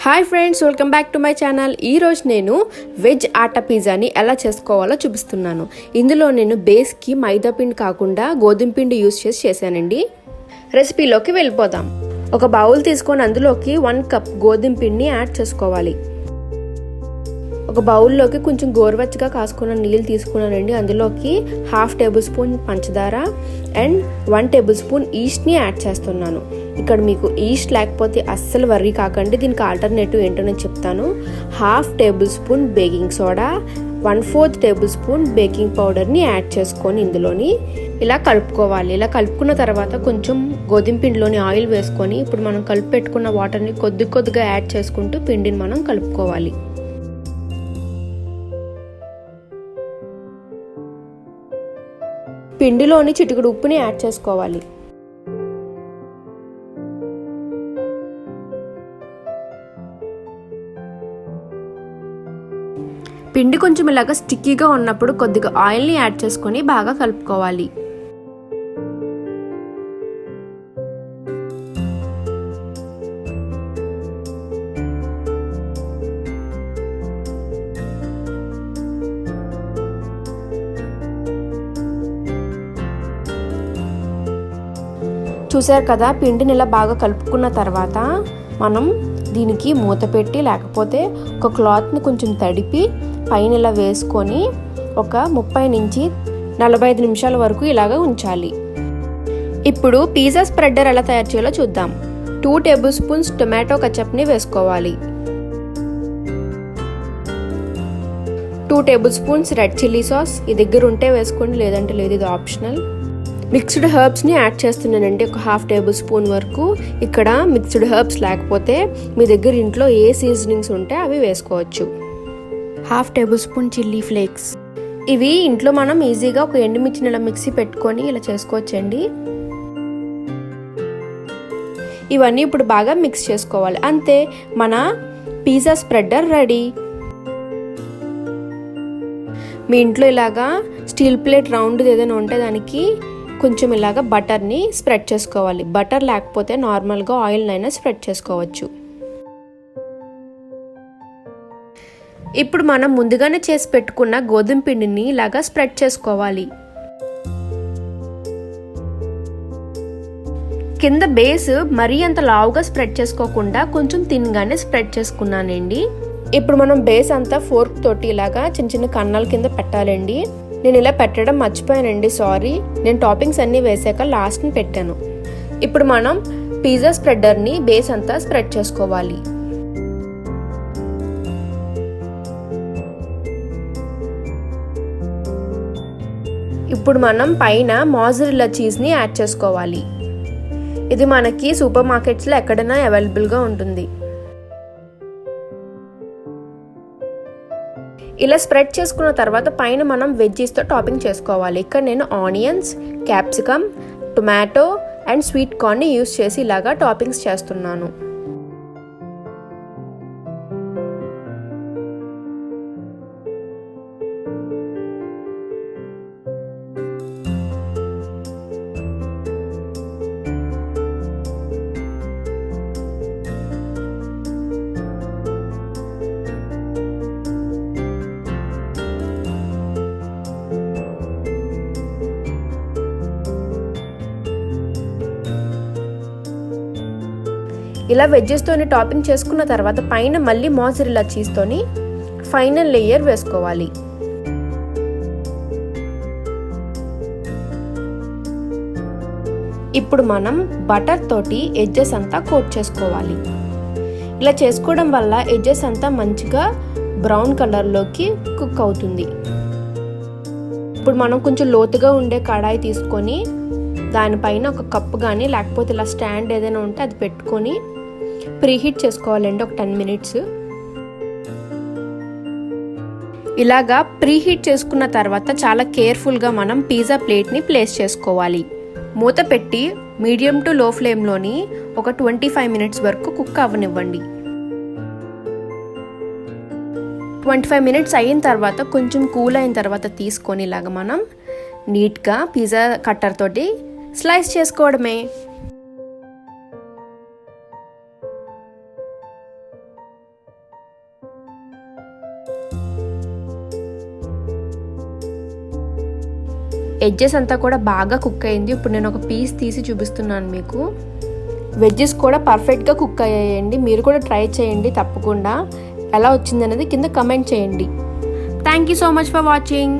Hi friends, welcome back to my channel. ఈరోజు నేను veg ఆటా పిజ్జాని ఎలా చేసుకోవాలో చూపిస్తున్నాను. ఇందులో నేను బేస్కి మైదా పిండి కాకుండా గోధుమ పిండి యూస్ చేశానండి. రెసిపీలోకి వెళ్ళిపోదాం. ఒక బౌల్ తీసుకొని అందులోకి 1 కప్ గోధుమ పిండిని యాడ్ చేసుకోవాలి. ఒక బౌల్లోకి కొంచెం గోరువెచ్చగా కాసుకున్న నీళ్ళు తీసుకున్నానండి. అందులోకి 1/2 టేబుల్ స్పూన్ పంచదార అండ్ 1 టేబుల్ స్పూన్ ఈస్ట్ని యాడ్ చేస్తున్నాను. ఇక్కడ మీకు ఈస్ట్ లేకపోతే అస్సలు వర్రీ కాకండి, దీనికి ఆల్టర్నేటివ్ ఏంటో నేను చెప్తాను. 1/2 table spoon baking soda, 1/4 table spoon baking పౌడర్ని యాడ్ చేసుకొని ఇందులోని ఇలా కలుపుకోవాలి. ఇలా కలుపుకున్న తర్వాత కొంచెం గోధుమ పిండిలోని ఆయిల్ వేసుకొని ఇప్పుడు మనం కలిపి పెట్టుకున్న వాటర్ని కొద్దిగా యాడ్ చేసుకుంటూ పిండిని మనం కలుపుకోవాలి. పిండిలోని చిటికెడు ఉప్పుని యాడ్ చేసుకోవాలి. పిండి కొంచెం ఇలాగ స్టిక్కీగా ఉన్నప్పుడు కొద్దిగా ఆయిల్ని యాడ్ చేసుకొని బాగా కలుపుకోవాలి. చూసారు కదా, పిండిని ఇలా బాగా కలుపుకున్న తర్వాత మనం దీనికి మూత పెట్టి లేకపోతే ఒక క్లాత్ని కొంచెం తడిపి పైన ఇలా వేసుకొని ఒక 30 నుంచి 45 నిమిషాల వరకు ఇలాగ ఉంచాలి. ఇప్పుడు పిజ్జా స్ప్రెడర్ ఎలా తయారు చేయాలో చూద్దాం. 2 టేబుల్ స్పూన్స్ టొమాటో కచప్ని వేసుకోవాలి. 2 table spoons red chilli sauce, ఈ దగ్గర ఉంటే వేసుకోండి, లేదంటే లేదు, ఇది ఆప్షనల్. మిక్స్డ్ హెర్బ్స్ని యాడ్ చేస్తున్నానండి, ఒక 1/2 టేబుల్ స్పూన్ వరకు. ఇక్కడ మిక్స్డ్ హెర్బ్స్ లేకపోతే మీ దగ్గర ఇంట్లో ఏ సీజనింగ్స్ ఉంటే అవి వేసుకోవచ్చు. 1/2 టేబుల్ స్పూన్ చిల్లీ ఫ్లేక్స్. ఇవి ఇంట్లో మనం ఈజీగా ఒక ఎండుమిర్చిని ఇలా మిక్సీ పెట్టుకొని ఇలా చేసుకోవచ్చండి. ఇవన్నీ ఇప్పుడు బాగా మిక్స్ చేసుకోవాలి. అంతే, మన పిజ్జా స్ప్రెడర్ రెడీ. మీ ఇంట్లో ఇలాగా స్టీల్ ప్లేట్ రౌండ్ ఏదైనా ఉంటే దానికి కొంచెం ఇలాగా బటర్ని స్ప్రెడ్ చేసుకోవాలి. బటర్ లేకపోతే నార్మల్గా ఆయిల్నైనా స్ప్రెడ్ చేసుకోవచ్చు. ఇప్పుడు మనం ముందుగానే చేసి పెట్టుకున్న గోధుమ పిండిని ఇలాగా స్ప్రెడ్ చేసుకోవాలి. కింద బేస్ మరీ అంత లావుగా స్ప్రెడ్ చేసుకోకుండా కొంచెం తిన్గానే స్ప్రెడ్ చేసుకున్నానండి. ఇప్పుడు మనం బేస్ అంతా ఫోర్క్ తోటి ఇలాగా చిన్న కన్నాల కింద పెట్టాలండి. నేను ఇలా పెట్టడం మర్చిపోయానండి, సారీ. నేను టాపింగ్స్ అన్నీ వేసాక లాస్ట్ని పెట్టాను. ఇప్పుడు మనం పిజ్జా స్ప్రెడర్ని బేస్ అంతా స్ప్రెడ్ చేసుకోవాలి. ఇప్పుడు మనం పైన మాజరెల్లా చీజ్ని యాడ్ చేసుకోవాలి. ఇది మనకి సూపర్ మార్కెట్స్లో ఎక్కడైనా అవైలబుల్గా ఉంటుంది. ఇలా స్ప్రెడ్ చేసుకున్న తర్వాత పైన మనం వెజ్జీస్తో టాపింగ్ చేసుకోవాలి. ఇక్కడ నేను onions, capsicum, tomato and sweet కార్న్ని యూస్ చేసి ఇలాగా టాపింగ్స్ చేస్తున్నాను. ఇలా వెజ్జెస్తోని టాపింగ్ చేసుకున్న తర్వాత పైన మళ్ళీ మాజరెల్లా చీజ్తోని ఫైనల్ లేయర్ వేసుకోవాలి. ఇప్పుడు మనం బటర్ తోటి ఎడ్జెస్ అంతా కోట్ చేసుకోవాలి. ఇలా చేసుకోవడం వల్ల ఎడ్జెస్ అంతా మంచిగా బ్రౌన్ కలర్లోకి కుక్ అవుతుంది. ఇప్పుడు మనం కొంచెం లోతుగా ఉండే కడాయి తీసుకొని దానిపైన ఒక కప్పు కానీ లేకపోతే ఇలా స్టాండ్ ఏదైనా ఉంటే అది పెట్టుకొని ప్రీహీట్ చేసుకోవాలండి ఒక 10 మినిట్స్. ఇలాగా ప్రీహీట్ చేసుకున్న తర్వాత చాలా కేర్ఫుల్గా మనం పిజ్జా ప్లేట్ని ప్లేస్ చేసుకోవాలి. మూత పెట్టి మీడియం టు లో ఫ్లేమ్లోని ఒక 25 మినిట్స్ వరకు కుక్ అవ్వనివ్వండి. 25 మినిట్స్ అయిన తర్వాత కొంచెం కూల్ అయిన తర్వాత తీసుకొని ఇలాగ మనం నీట్గా పిజ్జా కట్టర్ తోటి స్లైస్ చేసుకోవడమే. ఎడ్జెస్ అంతా కూడా బాగా కుక్ అయింది. ఇప్పుడు నేను ఒక పీస్ తీసి చూపిస్తున్నాను మీకు. వెజ్జెస్ కూడా పర్ఫెక్ట్గా కుక్ అయ్యాయండి. మీరు కూడా ట్రై చేయండి తప్పకుండా. ఎలా వచ్చింది అనేది కింద కమెంట్ చేయండి. Thank you so much for watching.